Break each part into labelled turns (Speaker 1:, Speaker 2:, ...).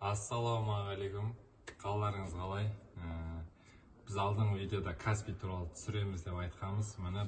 Speaker 1: Ассалаумағалейкум, қалаларыңыз қалай? Біз алдыңғы видеода Каспий туралы түсіреміз деп айтқанбыз. Міне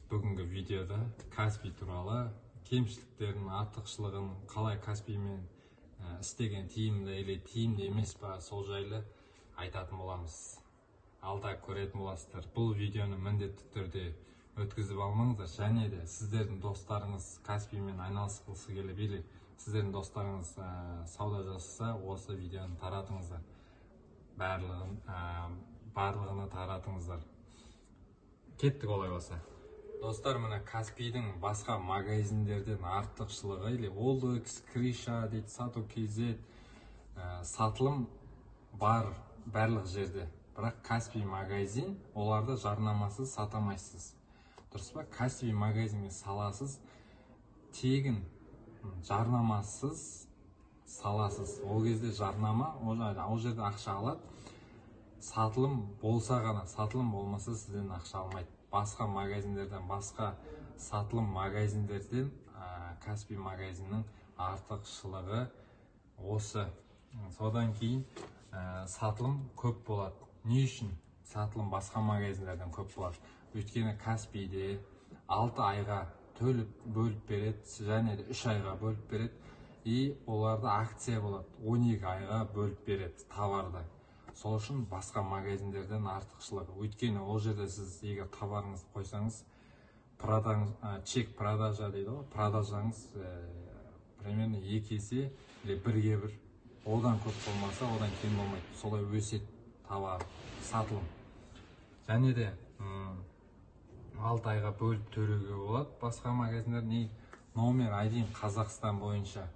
Speaker 1: бүгінгі видеода Каспий туралы кемшіліктерін, артықшылығын, қалай Каспиймен істеген тиімді или тиімді емес па, сол жайлы айтатын боламыз. Алда көретін боласыздар. Бұл видеоны міндетті түрде өткізіп алмаңыздар, және де сіздердің достарыңыз Каспиймен айналысқысы келіп, или сіздердің достарыңыз сауда жасаса, осы видеоны таратыңыздар. Барлығына таратыңыздар. Кеттік олай болса. Достар, мына Каспийдің басқа магазиндерден артықшылығы, или OLX, Криша, Сату.kz сатылым бар барлық жерде. Бірақ Каспий магазин, оларды жарнамасыз сатамайсыз. Дұрыс па? Каспий магазинге саласыз, тегін жарнамасыз саласыз. Ол кезде жарнама, ол жерде ақша алады. Сатылым болса ғана, сатылым болмаса сізден ақша алмайды. Басқа магазиндерден, басқа сатылым магазиндерден Каспий магазиннің артықшылығы осы. Содан кейін сатылым көп болады. Не үшін сатылым басқа магазиндерден көп болады? Өйткені Каспийде 6 айға бөліп береді, және де 3 айға бөліп береді, и оларда акция болады, 12 айға бөліп береді товарды. Сол үшін басқа магазиндерден артықшылығы. Өйткені ол жерде сіз егер товарыңызды қойсаңыз, чек продажа дейді ғой, продажаңыз примерно 2 есе или 1-1, одан көп болмаса, одан кем болмайды. Солай өседі товар, сатылым. Және де 6 айға бөліп төлеуге болады. Басқа магазиндер номер ID Қазақстан бойынша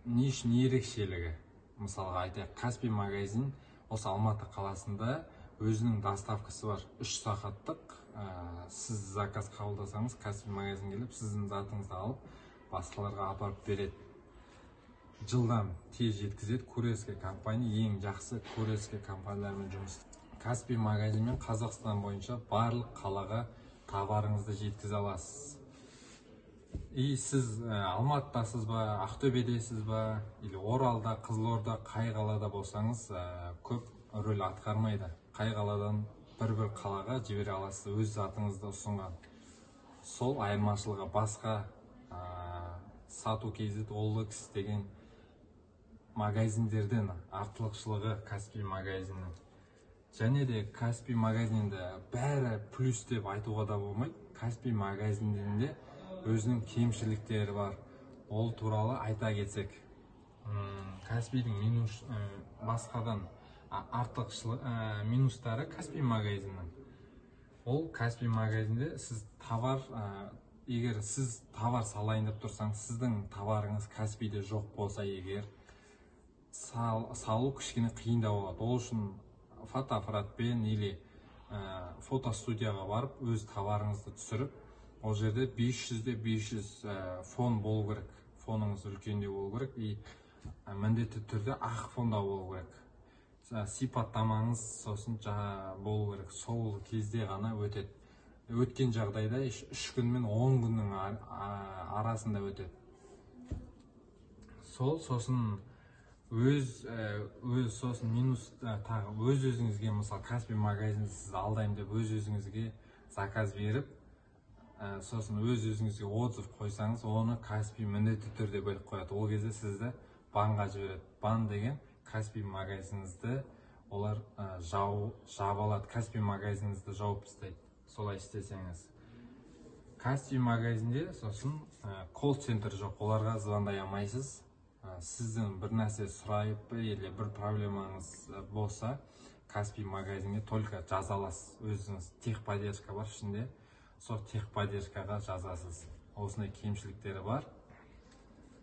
Speaker 1: не үшін ерекшелігі? Мысалға айтайық, Каспий магазин осы Алматы қаласында өзінің доставкасы бар. 3 сағаттық сіз заказ қабылдасаңыз, Каспий магазин келіп, сіздің затыңызды алып, басқаларға апарып береді. Жылдам тез жеткізеді. Курьерский компания ең жақсы курьерский компаниялармен жұмыс. Каспий магазинмен Қазақстан бойынша барлық қалаға товарыңызды жеткізе аласыз. И сіз Алматыдасыз ба, Ақтөбедесіз ба, или Оралда, Қызылорда, қай қалада болсаңыз, көп рөл атқармайды. Қай қаладан бір қалаға жібере аласыз, өз затыңызды ұсынған. Сол айырмашылығы. Басқа Сату.kz, OLX деген магазиндерден артықшылығы Каспий магазинінің. Және де Каспий магазинінде бәрі плюс деп айтуға да болмайды. Каспий магазинінде өзінің кемшіліктері бар. Ол туралы айта кетсек, Каспийдің басқадан артықшылығы, минустары Каспий магазинінің. Ол Каспий магазинде сіз егер сіз товар салайын деп тұрсаңыз, сіздің товарыңыз Каспийде жоқ болса, егер салу кішкене қиындау болады. Ол үшін фотоаппаратпен или фотостудияға барып, өз товарыңызды түсіріп, ол жерде 500-500 фон болу керек. Фоныңыз үлкендеу болу керек, и міндетті түрде ақ фонда болу керек. Сипаттамаңыз сосын болу керек. Сол кезде ғана өтеді. Өткен жағдайда 3 күн мен 10 күннің арасында өтеді. Сосын сосын минус тағы өз-өзіңізге, мысалы Каспий магазинді сіз алдайым деп өз-өзіңізге заказ беріп, сосын өз-өзіңізге отзыв қойсаңыз, оны Каспий міндетті түрде бөліп қояды. Ол кезде сізді банға жібереді. Бан деген Каспий магазиніңізді олар жауып алады. Каспий магазиніңізді жауып тастайды. Солай істесеңіз. Каспий магазинде сосын колл-центр жоқ, оларға звондай алмайсыз. Сіздің бір нәрсе сұрайып, или бір проблемаңыз болса, Каспий магазинге только жаза аласыз. Өзіңіз техподдержка бар ішінде, сол техподдержкаға жазасыз. Осындай кемшіліктері бар.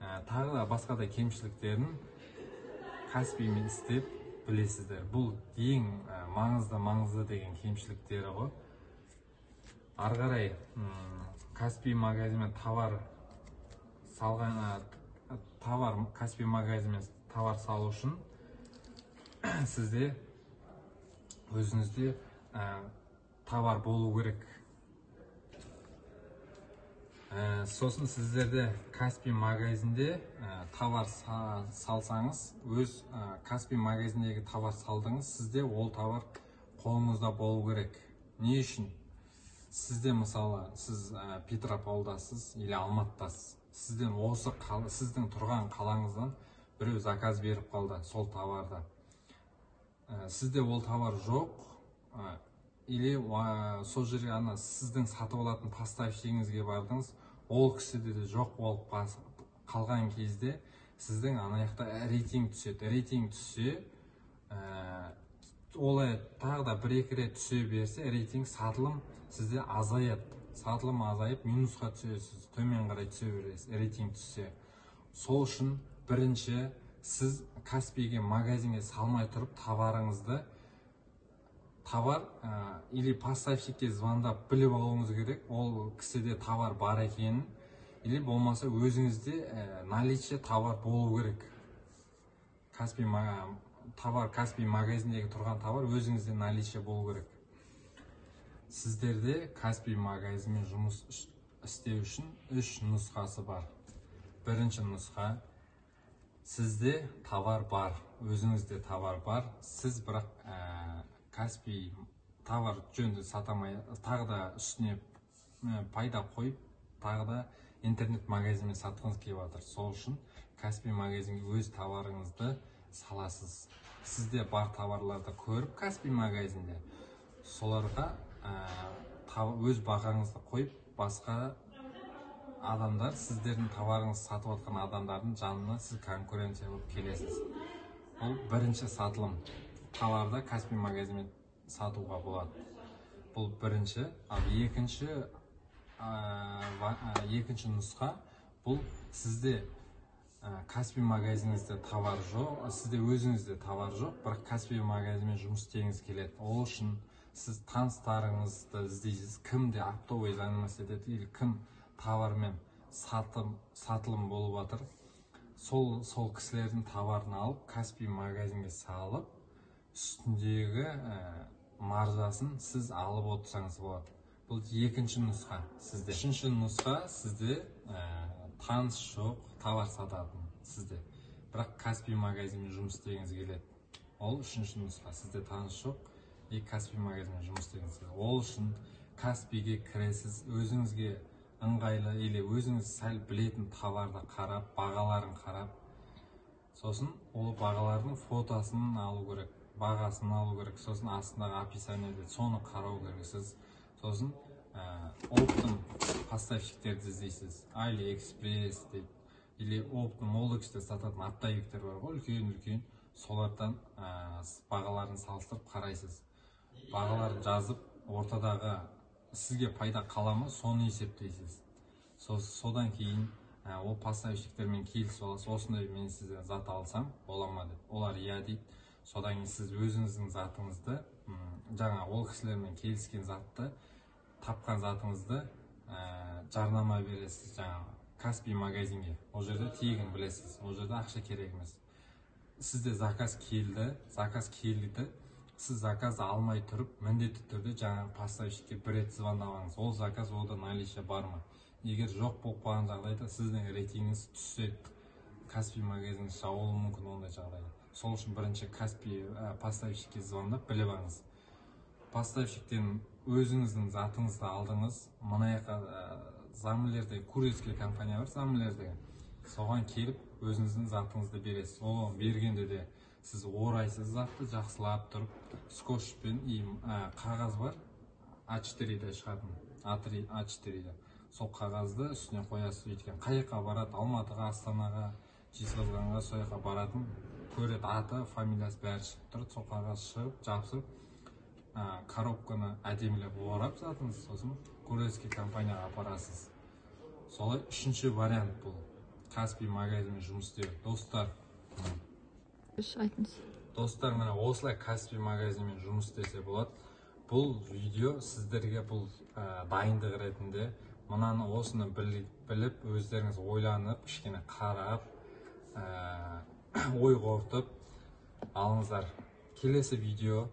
Speaker 1: Тағы да басқа да кемшіліктерін Каспиймен істеп білесіздер. Бұл ең маңызды деген кемшіліктері ғой. Ары қарай Каспий магазинмен Каспий магазинмен товар салу үшін сізде өзіңізде товар болу керек. Сосын сіздерде Каспий магазинде товар салсаңыз, өз Каспий магазиндегі товар салдыңыз, сізде ол товар қолыңызда болу керек. Не үшін? Сізде мысалы, сіз Петропавлдасыз или Алматыдасыз. Сізден сіздің тұрған қалаңыздан біреу заказ беріп қалды сол товарды. Сізде ол товар жоқ, или сол жерге сіздің сатып алатын поставщигіңізге бардыңыз, ол кісіде де жоқ болып қалған кезде сіздің анаяқта рейтинг түседі. Рейтинг түссе, олай тағы да бір-екі рет түсе берсе, рейтинг сатылым сізде азаяды. Сатылым азайып, минусқа түсесіз, төмен қарай түсе бересіз, рейтинг түссе. Сол үшін бірінші сіз Каспийге магазинге салмай тұрып товарыңызды, или поставщикке звондап біліп алуыңыз керек, ол кісіде товар бар екенін, или болмаса өзіңізде наличие товар болу керек. Каспий магазиндегі тұрған товар өзіңізде наличие болу керек. Сіздерде Каспий магазинмен жұмыс істеу үшін 3 нұсқасы бар. Бірінші нұсқа, сізде товар бар, өзіңізде товар бар, сіз бірақ Каспий товар жөнді сатамай, тағы да үстіне пайда қойып, тағы да интернет магазинмен сатқыңыз келіп жатыр. Сол үшін Каспий магазинге өз товарыңызды саласыз. Сізде бар товарларды көріп Каспий магазинде, соларға өз бағаңызды қойып, басқа адамдар, сіздердің товарыңызды сатып отқан адамдардың жанына сіз конкуренция болып келесіз. Бұл бірінші сатылым. Товарды Каспий магазинмен сатуға болады. Бұл бірінші. Ал екінші нұсқа, бұл сізде Каспий магазиніңізде товар жоқ, сізде өзіңізде товар жоқ, бірақ Каспий магазинмен жұмыс істегіңіз келеді. Ол үшін сіз таныстарыңызды іздейсіз, кімде оптовый заниматься етеді, или кім товармен сатылым болып жатыр. Сол кісілердің товарын алып, Каспий магазинге салып, үстіндегі маржасын сіз алып отырсаңыз болады. Бұл екінші нұсқа сізде. Үшінші нұсқа, сізде таныс жоқ, товар сататын сізде. Бірақ Каспий магазинмен жұмыс істегіңіз келеді. Ол үшінші нұсқа. Сізде таныс жоқ, Каспий магазинмен жұмыс істегіңіз келеді. Ол үшін Каспийге кіресіз, өзіңізге ыңғайлы, или өзіңіз сәл білетін товарды қарап, бағаларын қарап, сосын ол бағалардың фотосын алу керек, бағасын алу керек, сосын астындағы описаниеде соны қарау керексіз. Сосын оптом поставщиктерді іздейсіз, AliExpress дейді, или оптом Молдексте сататын оптовиктер бар ғой, үлкен-үлкен, солардан бағаларын салыстырып қарайсыз. Бағаларын жазып, ортадағы сізге пайда қаламы, соны есептейсіз. Содан кейін ол поставщиктермен келісіп аласыз, осындай мен сізден зат алсам бола ма деп. Олар иә дейді. Содан кейін сіз өзіңіздің затыңызды, жаңа ол кісілермен келіскен затты, тапқан затыңызды жарнама бересіз, жаңа Каспий магазинге. Ол жерде тегін білесіз, ол жерде ақша керек емес. Сізде заказ келді, сіз заказды алмай тұрып, міндетті түрде жаңа поставщикке бір рет звондаңыз. Ол заказ ода наличие бар ма? Егер жоқ болып қалған жағдайда сіздің рейтингіңіз түссе, Каспий магазиніңіз жабылуы мүмкін ондай жағдайда. Сол үшін бірінші Каспий поставщикке звондап біліп алыңыз. Поставщиктен өзіңіздің затыңызды алдыңыз, мынаяққа замлерде курьерский компания бар, замлерде. Соған келіп, өзіңіздің затыңызды бересіз. Ол бергенде де сіз орайсыз затты жақсылап тұрып, скотчпен қағаз бар, А4-де шығатын, А4-де. Сол қағазды үстіне қоясыз, өйткен қайыққа барады, Алматыға, Астанаға, Жезқазғанға, сояққа баратын, көреді аты, фамилиясы бәрі шығып тұрды. Сол қағаз шығып, жабысып, коробканы әдемілеп орап затыңыз, сосын курьерский компанияға апарасыз. Солай үшінші вариант бұл. Каспий магазинмен жұмыс істеу. Достар, Достар, мына осылай Каспий магазинмен жұмыс істесе болады. Бұл видео сіздерге бұл дайындық ретінде, мынаны осыны біліп, өздеріңіз ойланып, кішкене қарап, ой қорытып алыңыздар. Келесі видео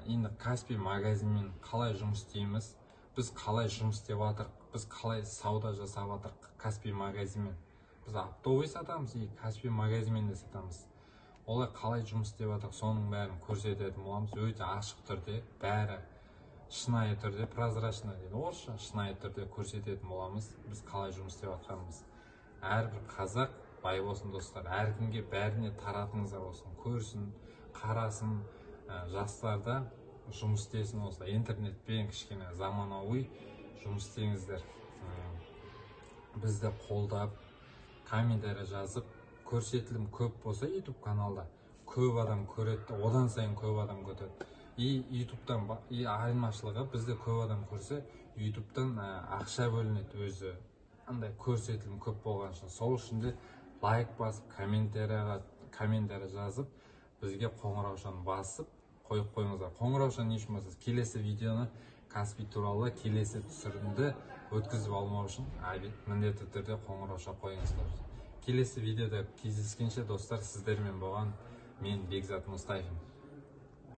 Speaker 1: енді Каспий магазинмен қалай жұмыс істейміз, біз қалай жұмыс істеп жатырық, біз қалай сауда жасап жатырық Каспий магазинмен. Біз оптовый сатамыз и Каспий магазинмен де сатамыз. Олар қалай жұмыс істеп жатырық, соның бәрін көрсететін боламыз. Өте ашық түрде, бәрі шынайы түрде, прозрачно дейді орысша, шынайы түрде көрсететін боламыз. Біз қалай жұмыс істеп жатқанымыз. Әрбір қазақ бай болсын достар, әркімге бәріне таратыңыздар болсын, көрсін, қарасын, жастарда жұмыс істесін. Осылай интернетпен кішкене заманауи жұмыс істеңіздер. Бізді қолдап, комментарий жазып, көрсетілім көп болса YouTube каналда көп адам көреді, одан сайын көп адам көтеді. И YouTube'дан айырмашылығы, бізді көп адам көрсе, YouTube'дан ақша бөлінеді өзі. Андай көрсетілім көп болған үшін. Сол үшін де лайк басып, комментарий жазып, бізге қоңыраушаны басып қойып қойыңыздар. Қоңыраушаны не үшін басасыз? Келесі видеоны Каспий туралы келесі түсірімді өткізіп алмау үшін міндетті түрде қоңырауша қойыңыздар. Келесі видеода кездескенше достар, сіздермен болған мен Бекзат Мұстафин.